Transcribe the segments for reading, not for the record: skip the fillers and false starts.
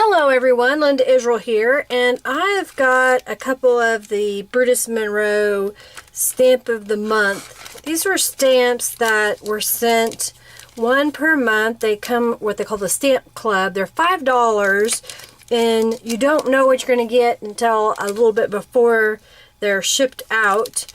Hello everyone, Linda Israel here, and I've got a couple of the Brutus Monroe Stamp of the Month. These were stamps that were sent one per month. They come what they call the Stamp Club. They're $5, and you don't know what you're going to get until a little bit before they're shipped out.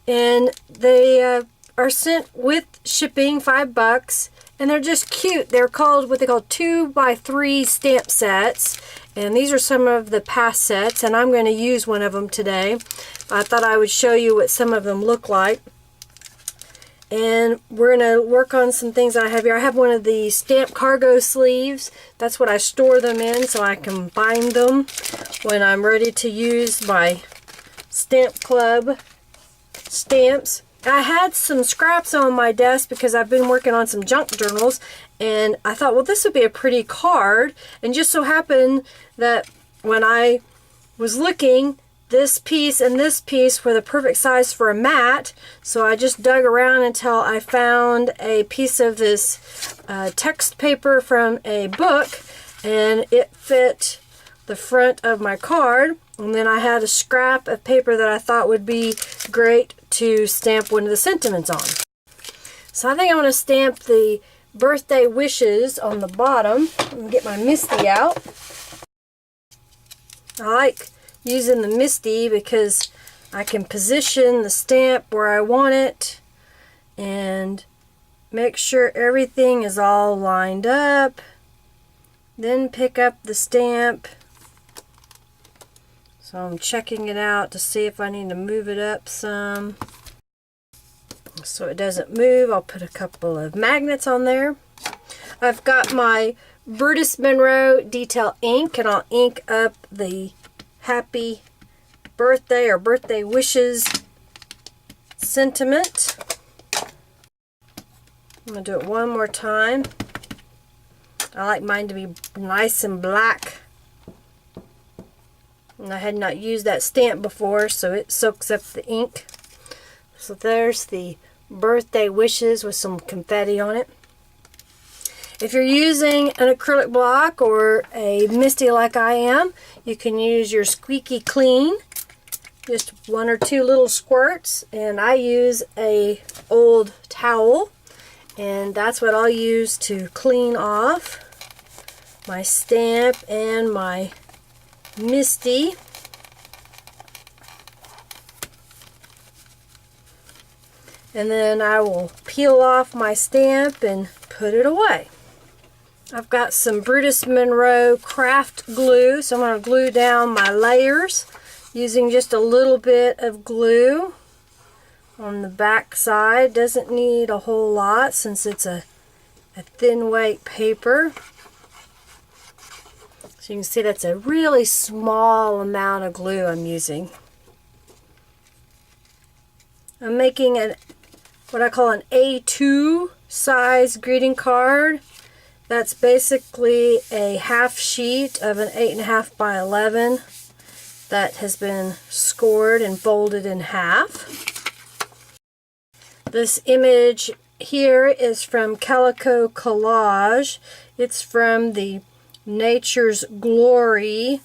And they are sent with shipping, $5. And they're just cute. They're called what they call 2x3 stamp sets. And these are some of the past sets. And I'm going to use one of them today. I thought I would show you what some of them look like. And we're going to work on some things I have here. I have one of the stamp cargo sleeves. That's what I store them in so I can bind them when I'm ready to use my Stamp Club stamps. I had some scraps on my desk because I've been working on some junk journals, and I thought, well, this would be a pretty card. And just so happened that when I was looking, this piece and this piece were the perfect size for a mat. So I just dug around until I found a piece of this text paper from a book, and it fit the front of my card. And then I had a scrap of paper that I thought would be great to stamp one of the sentiments on. So I think I'm going to stamp the birthday wishes on the bottom. I'm going to get my Misty out. I like using the Misty because I can position the stamp where I want it and make sure everything is all lined up. Then pick up the stamp. So I'm checking it out to see if I need to move it up some so it doesn't move. I'll put a couple of magnets on there. I've got my Brutus Monroe Detail Ink, and I'll ink up the happy birthday or birthday wishes sentiment. I'm going to do it one more time. I like mine to be nice and black. And I had not used that stamp before, so it soaks up the ink. So there's the birthday wishes with some confetti on it. If you're using an acrylic block or a Misty like I am, you can use your Squeaky Clean. Just one or two little squirts. And I use a old towel. And that's what I'll use to clean off my stamp and my Misty. And then I will peel off my stamp and put it away. I've got some Brutus Monroe craft glue, so I'm going to glue down my layers using just a little bit of glue on the back side. Doesn't need a whole lot since it's a thin weight paper. So you can see that's a really small amount of glue I'm using. I'm making what I call an A2 size greeting card. That's basically a half sheet of an 8.5 by 11 that has been scored and folded in half. This image here is from Calico Collage. It's from the Nature's Glory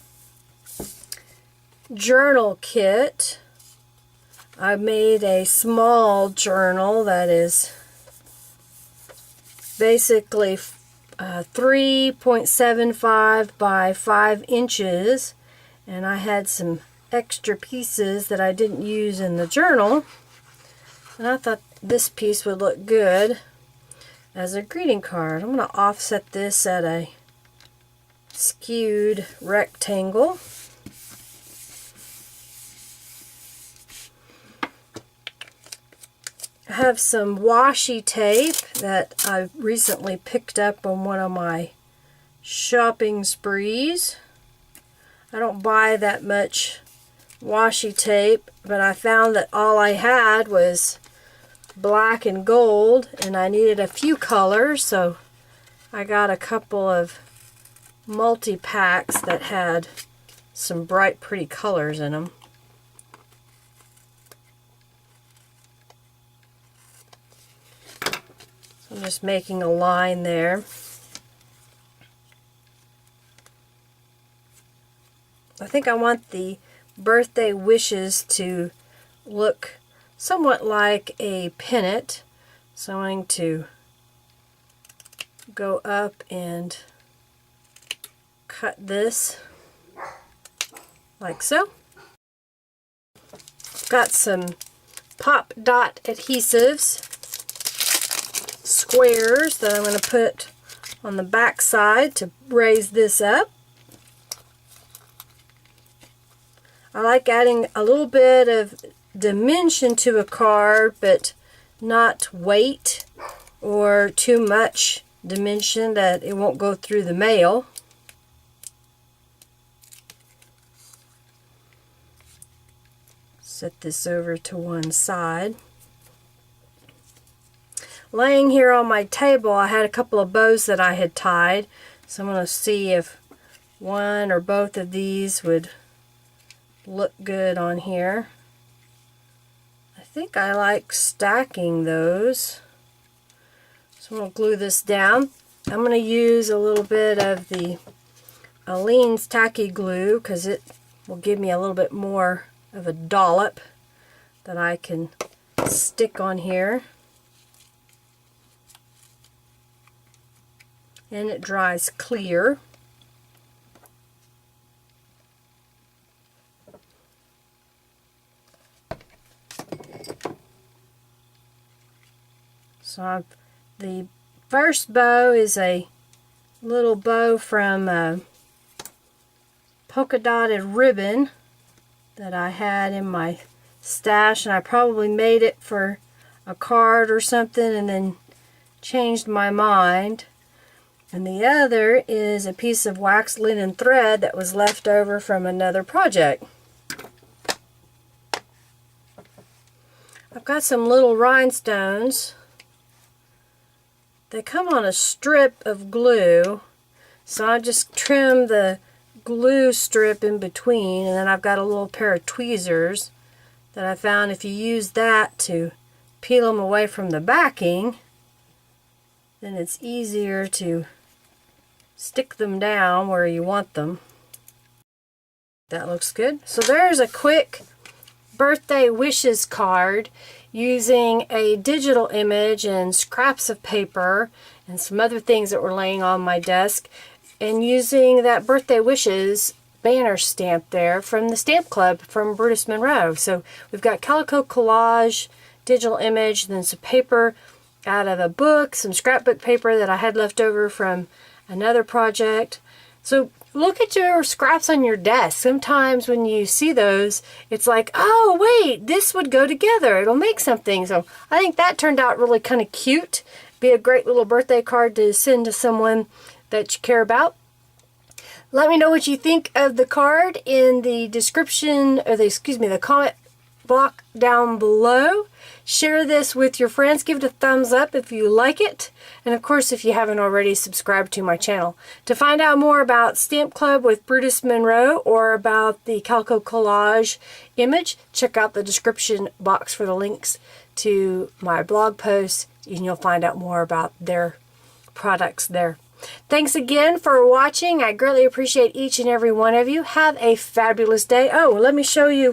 journal kit. I made a small journal that is basically 3.75 by 5 inches, and I had some extra pieces that I didn't use in the journal, and I thought this piece would look good as a greeting card. I'm going to offset this at a skewed rectangle. I have some washi tape that I recently picked up on one of my shopping sprees. I don't buy that much washi tape, but I found that all I had was black and gold, and I needed a few colors, so I got a couple of multi-packs that had some bright, pretty colors in them. So I'm just making a line there. think I want the birthday wishes to look somewhat like a pennant. So I'm going to go up and cut this like so. Got some pop dot adhesives, squares that I'm going to put on the back side to raise this up. I like adding a little bit of dimension to a card, but not weight or too much dimension that it won't go through the mail. Set this over to one side. Laying here on my table, I had a couple of bows that I had tied, so I'm going to see if one or both of these would look good on here. I think I like stacking those. So I'm going to glue this down. I'm going to use a little bit of the Aleene's tacky glue because it will give me a little bit more of a dollop that I can stick on here. And it dries clear. So the first bow is a little bow from polka dotted ribbon that I had in my stash, and I probably made it for a card or something and then changed my mind. And the other is a piece of waxed linen thread that was left over from another project. I've got some little rhinestones. They come on a strip of glue, so I just trim the glue strip in between, and then I've got a little pair of tweezers that I found if you use that to peel them away from the backing, then it's easier to stick them down where you want them. That looks good. So there's a quick birthday wishes card using a digital image and scraps of paper and some other things that were laying on my desk, and using that birthday wishes banner stamp there from the Stamp Club from Brutus Monroe. So we've got Calico Collage Digital Image, then some paper out of a book, some scrapbook paper that I had left over from another project. So look at your scraps on your desk. Sometimes when you see those, it's like, oh wait, this would go together. It'll make something. So I think that turned out really kind of cute. Be a great little birthday card to send to someone that you care about. Let me know what you think of the card in the description, or the comment block down below. Share this with your friends. Give it a thumbs up if you like it. And of course, if you haven't already, subscribe to my channel. To find out more about Stamp Club with Brutus Monroe or about the Calico Collage image, check out the description box for the links to my blog posts, and you'll find out more about their products there. Thanks again for watching. I greatly appreciate each and every one of you. Have a fabulous day. Oh, let me show you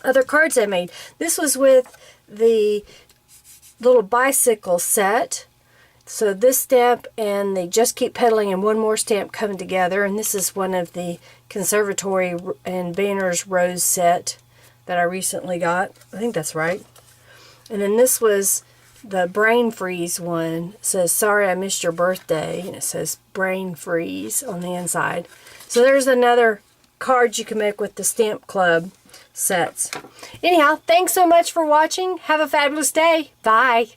other cards I made. This was with the little bicycle set. So this stamp and the Just Keep Pedaling and one more stamp come together. And this is one of the Conservatory and Banners Rose set that I recently got. I think that's right. And then this was the Brain Freeze one. It says, sorry I missed your birthday. And it says Brain Freeze on the inside. So there's another card you can make with the Stamp Club sets. Anyhow, thanks so much for watching. Have a fabulous day. Bye.